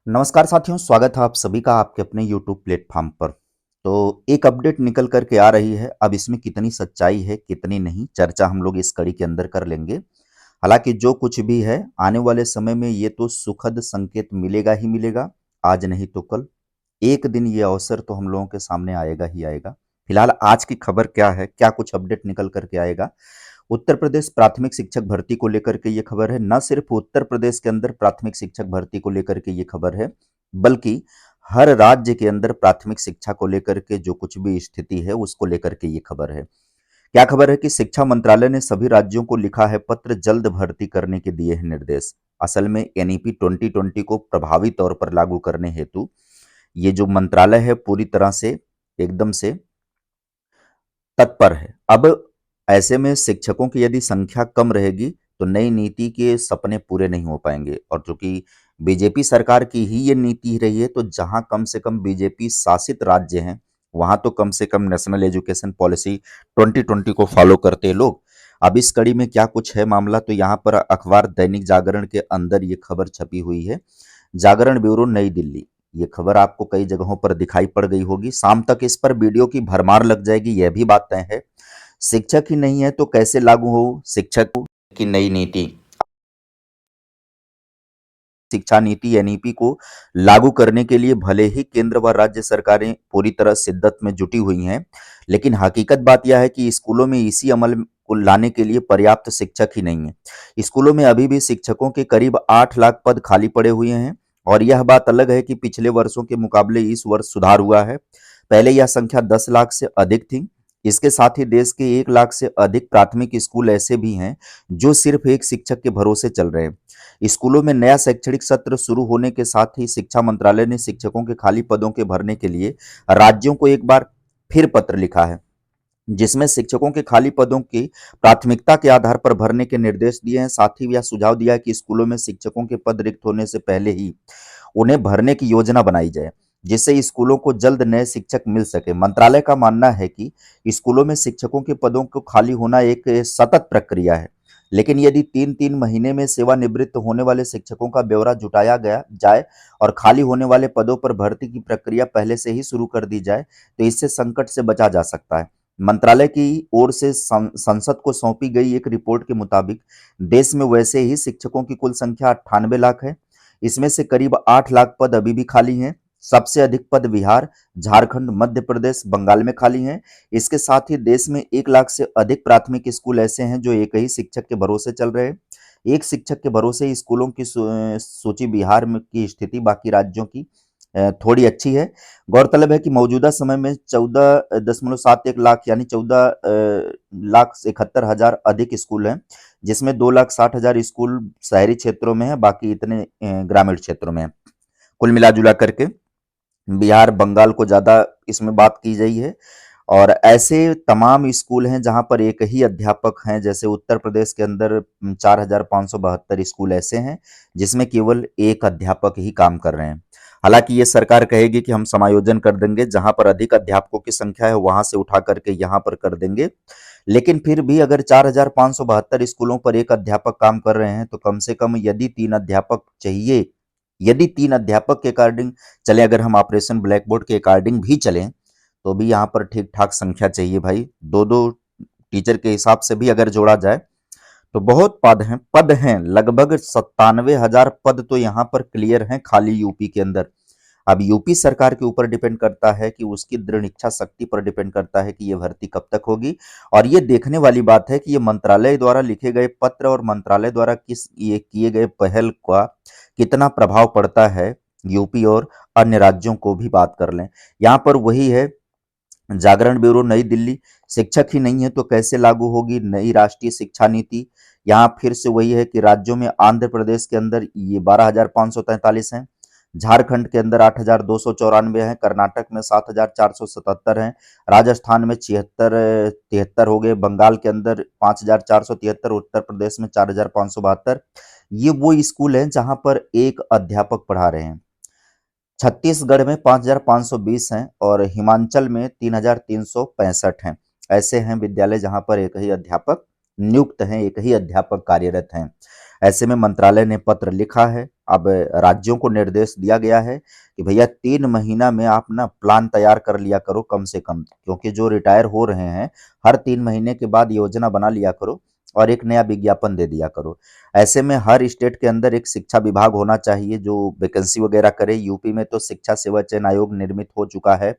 नमस्कार साथियों, स्वागत है आप सभी का आपके अपने YouTube प्लेटफॉर्म पर। तो एक अपडेट निकल कर के आ रही है, अब इसमें कितनी सच्चाई है, कितनी नहीं, चर्चा हम लोग इस कड़ी के अंदर कर लेंगे। हालाँकि जो कुछ भी है, आने वाले समय में ये तो सुखद संकेत मिलेगा ही मिलेगा, आज नहीं तो कल। एक दिन ये अवसर तो हम लोगों के सामने आएगा ही आएगा। फिलहाल आज की खबर क्या है, क्या कुछ अपडेट निकल कर के आएगा? उत्तर प्रदेश प्राथमिक शिक्षक भर्ती को लेकर के ये खबर है। न सिर्फ उत्तर प्रदेश के अंदर प्राथमिक शिक्षक भर्ती को लेकर के ये खबर है, बल्कि हर राज्य के अंदर प्राथमिक शिक्षा को लेकर के जो कुछ भी स्थिति है, उसको लेकर के ये खबर है। क्या खबर है कि शिक्षा मंत्रालय ने सभी राज्यों को लिखा है पत्र, जल्द भर्ती करने के दिए हैं निर्देश। असल में एनईपी 2020 को प्रभावी तौर पर लागू करने हेतु ये जो मंत्रालय है पूरी तरह से एकदम से तत्पर है। अब ऐसे में शिक्षकों की यदि संख्या कम रहेगी तो नई नीति के सपने पूरे नहीं हो पाएंगे, और चूंकि बीजेपी सरकार की ही ये नीति रही है तो जहां कम से कम बीजेपी शासित राज्य हैं वहां तो कम से कम नेशनल एजुकेशन पॉलिसी 2020 को फॉलो करते हैं लोग। अब इस कड़ी में क्या कुछ है मामला, तो यहाँ पर अखबार दैनिक जागरण के अंदर ये खबर छपी हुई है। जागरण ब्यूरो नई दिल्ली, ये खबर आपको कई जगहों पर दिखाई पड़ गई होगी। शाम तक इस पर वीडियो की भरमार लग जाएगी, यह भी बात तय है। शिक्षक ही नहीं है तो कैसे लागू हो शिक्षक की नई नीति? शिक्षा नीति एनईपी को लागू करने के लिए भले ही केंद्र व राज्य सरकारें पूरी तरह शिद्दत में जुटी हुई हैं, लेकिन हकीकत बात यह है कि स्कूलों में इसी अमल को लाने के लिए पर्याप्त शिक्षक ही नहीं है। स्कूलों में अभी भी शिक्षकों के करीब 8 लाख पद खाली पड़े हुए हैं, और यह बात अलग है कि पिछले वर्षों के मुकाबले इस वर्ष सुधार हुआ है। पहले यह संख्या 10 लाख से अधिक थी। इसके साथ ही देश के 1 लाख से अधिक प्राथमिक स्कूल ऐसे भी हैं जो सिर्फ एक शिक्षक के भरोसे चल रहे हैं। स्कूलों में नया शैक्षणिक सत्र शुरू होने के साथ ही शिक्षा मंत्रालय ने शिक्षकों के खाली पदों के भरने के लिए राज्यों को एक बार फिर पत्र लिखा है, जिसमें शिक्षकों के खाली पदों की प्राथमिकता के आधार पर भरने के निर्देश दिए हैं। साथ ही यह सुझाव दिया है कि स्कूलों में शिक्षकों के पद रिक्त होने से पहले ही उन्हें भरने की योजना बनाई जाए, जिससे स्कूलों को जल्द नए शिक्षक मिल सके। मंत्रालय का मानना है कि स्कूलों में शिक्षकों के पदों को खाली होना एक सतत प्रक्रिया है, लेकिन यदि 3-3 महीने में सेवानिवृत्त होने वाले शिक्षकों का ब्यौरा जुटाया गया जाए और खाली होने वाले पदों पर भर्ती की प्रक्रिया पहले से ही शुरू कर दी जाए, तो इससे संकट से बचा जा सकता है। मंत्रालय की ओर से संसद को सौंपी गई एक रिपोर्ट के मुताबिक देश में वैसे ही शिक्षकों की कुल संख्या 98 लाख है। इसमें से करीब 8 लाख पद अभी भी खाली हैं। सबसे अधिक पद बिहार, झारखंड, मध्य प्रदेश, बंगाल में खाली हैं। इसके साथ ही देश में 1 लाख से अधिक प्राथमिक स्कूल ऐसे हैं जो एक ही शिक्षक के भरोसे चल रहे हैं। एक शिक्षक के भरोसे स्कूलों की सूची बिहार में की स्थिति बाकी राज्यों की थोड़ी अच्छी है। गौरतलब है कि मौजूदा समय में 14.71 लाख यानी 14,71,000 अधिक स्कूल हैं, जिसमें 2,60,000 स्कूल शहरी क्षेत्रों में है, बाकी इतने ग्रामीण क्षेत्रों में है। कुल मिला जुला करके बिहार, बंगाल को ज़्यादा इसमें बात की गई है। और ऐसे तमाम स्कूल हैं जहाँ पर एक ही अध्यापक हैं, जैसे उत्तर प्रदेश के अंदर 4,572 स्कूल ऐसे हैं जिसमें केवल एक अध्यापक ही काम कर रहे हैं। हालांकि ये सरकार कहेगी कि हम समायोजन कर देंगे, जहाँ पर अधिक अध्यापकों की संख्या है वहां से उठा करके यहाँ पर कर देंगे, लेकिन फिर भी अगर 4,572 स्कूलों पर एक अध्यापक काम कर रहे हैं तो कम से कम यदि 3 अध्यापक चाहिए, यदि 3 अध्यापक के अकॉर्डिंग चले, अगर हम ऑपरेशन ब्लैक बोर्ड के अकॉर्डिंग भी चलें तो भी यहाँ पर ठीक ठाक संख्या चाहिए भाई। 2-2 टीचर के हिसाब से भी अगर जोड़ा जाए तो बहुत पद हैं लगभग 97,000 पद तो यहाँ पर क्लियर हैं खाली यूपी के अंदर। अब यूपी सरकार के ऊपर डिपेंड करता है कि उसकी दृढ़ इच्छा शक्ति पर डिपेंड करता है कि ये भर्ती कब तक होगी। और ये देखने वाली बात है कि ये मंत्रालय द्वारा लिखे गए पत्र और मंत्रालय द्वारा किस ये किए गए पहल का कितना प्रभाव पड़ता है यूपी और अन्य राज्यों को भी बात कर लें। यहाँ पर वही है, जागरण ब्यूरो नई दिल्ली, शिक्षक ही नहीं है तो कैसे लागू होगी नई राष्ट्रीय शिक्षा नीति? यहाँ फिर से वही है कि राज्यों में आंध्र प्रदेश के अंदर ये 12,543 हैं, झारखंड के अंदर 8,294 हैं, कर्नाटक में 7,477 हैं, राजस्थान में 73 हो गए, बंगाल के अंदर 5,473, उत्तर प्रदेश में 4,572। ये वो स्कूल हैं जहाँ पर एक अध्यापक पढ़ा रहे हैं। छत्तीसगढ़ में 5,520 हैं और हिमाचल में 3,365 हैं। ऐसे हैं विद्यालय जहां पर एक ही अध्यापक नियुक्त हैं, एक ही अध्यापक कार्यरत हैं। ऐसे में मंत्रालय ने पत्र लिखा है, अब राज्यों को निर्देश दिया गया है कि भैया 3 महीना में आप ना प्लान तैयार कर लिया करो कम से कम, क्योंकि जो रिटायर हो रहे हैं हर 3 महीने के बाद योजना बना लिया करो और एक नया विज्ञापन दे दिया करो। ऐसे में हर स्टेट के अंदर एक शिक्षा विभाग होना चाहिए जो वैकेंसी वगैरह करे। यूपी में तो शिक्षा सेवा चयन आयोग निर्मित हो चुका है,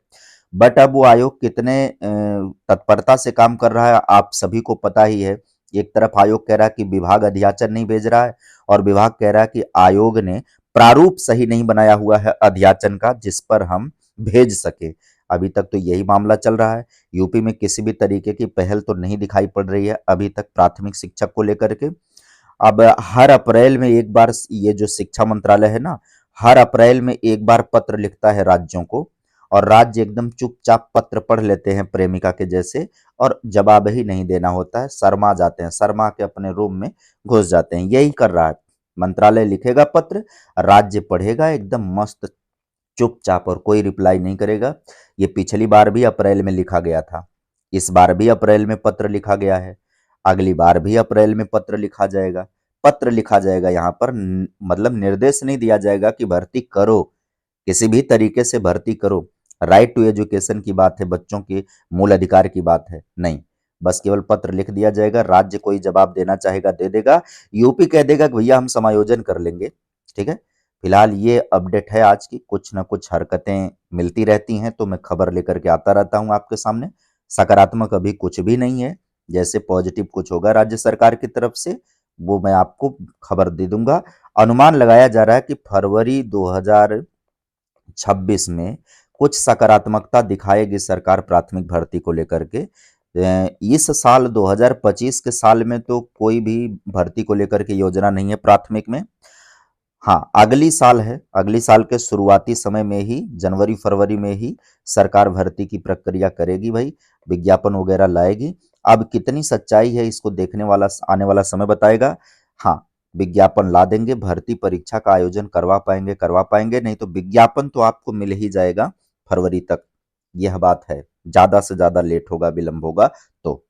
बट अब वो आयोग कितने तत्परता से काम कर रहा है आप सभी को पता ही है। एक तरफ आयोग कह रहा है कि विभाग अध्याचन नहीं भेज रहा है, और विभाग कह रहा है कि आयोग ने प्रारूप सही नहीं बनाया हुआ है अध्याचन का जिस पर हम भेज सके। अभी तक तो यही मामला चल रहा है। यूपी में किसी भी तरीके की पहल तो नहीं दिखाई पड़ रही है अभी तक प्राथमिक शिक्षक को लेकर के। अब हर अप्रैल में एक बार ये जो शिक्षा मंत्रालय है ना, हर अप्रैल में एक बार पत्र लिखता है राज्यों को, और राज्य एकदम चुपचाप पत्र पढ़ लेते हैं प्रेमिका के जैसे, और जवाब ही नहीं देना होता है, शर्मा जाते हैं, शर्मा के अपने रूम में घुस जाते हैं। यही कर रहा है मंत्रालय, लिखेगा पत्र, राज्य पढ़ेगा एकदम मस्त चुपचाप और कोई रिप्लाई नहीं करेगा। ये पिछली बार भी अप्रैल में लिखा गया था, इस बार भी अप्रैल में पत्र लिखा गया है, अगली बार भी अप्रैल में पत्र लिखा जाएगा। पत्र लिखा जाएगा यहाँ पर, मतलब निर्देश नहीं दिया जाएगा कि भर्ती करो, किसी भी तरीके से भर्ती करो। राइट टू एजुकेशन की बात है, बच्चों के मूल अधिकार की बात है, नहीं, बस केवल पत्र लिख दिया जाएगा। राज्य कोई जवाब देना चाहेगा दे देगा, यूपी कह देगा कि भैया हम समायोजन कर लेंगे। ठीक है, फिलहाल ये अपडेट है आज की। कुछ ना कुछ हरकतें मिलती रहती हैं तो मैं खबर लेकर के आता रहता हूँ आपके सामने। सकारात्मक अभी कुछ भी नहीं है, जैसे पॉजिटिव कुछ होगा राज्य सरकार की तरफ से वो मैं आपको खबर दे दूंगा। अनुमान लगाया जा रहा है कि फरवरी 2026 में कुछ सकारात्मकता दिखाएगी सरकार प्राथमिक भर्ती को लेकर के। इस साल 2025 के साल में तो कोई भी भर्ती को लेकर के योजना नहीं है प्राथमिक में। हाँ, अगली साल है, अगली साल के शुरुआती समय में ही जनवरी फरवरी में ही सरकार भर्ती की प्रक्रिया करेगी भाई, विज्ञापन वगैरह लाएगी। अब कितनी सच्चाई है इसको देखने वाला आने वाला समय बताएगा। हाँ, विज्ञापन ला देंगे, भर्ती परीक्षा का आयोजन करवा पाएंगे, नहीं तो विज्ञापन तो आपको मिल ही जाएगा फरवरी तक। यह बात है, ज्यादा से ज्यादा लेट होगा, विलंब होगा तो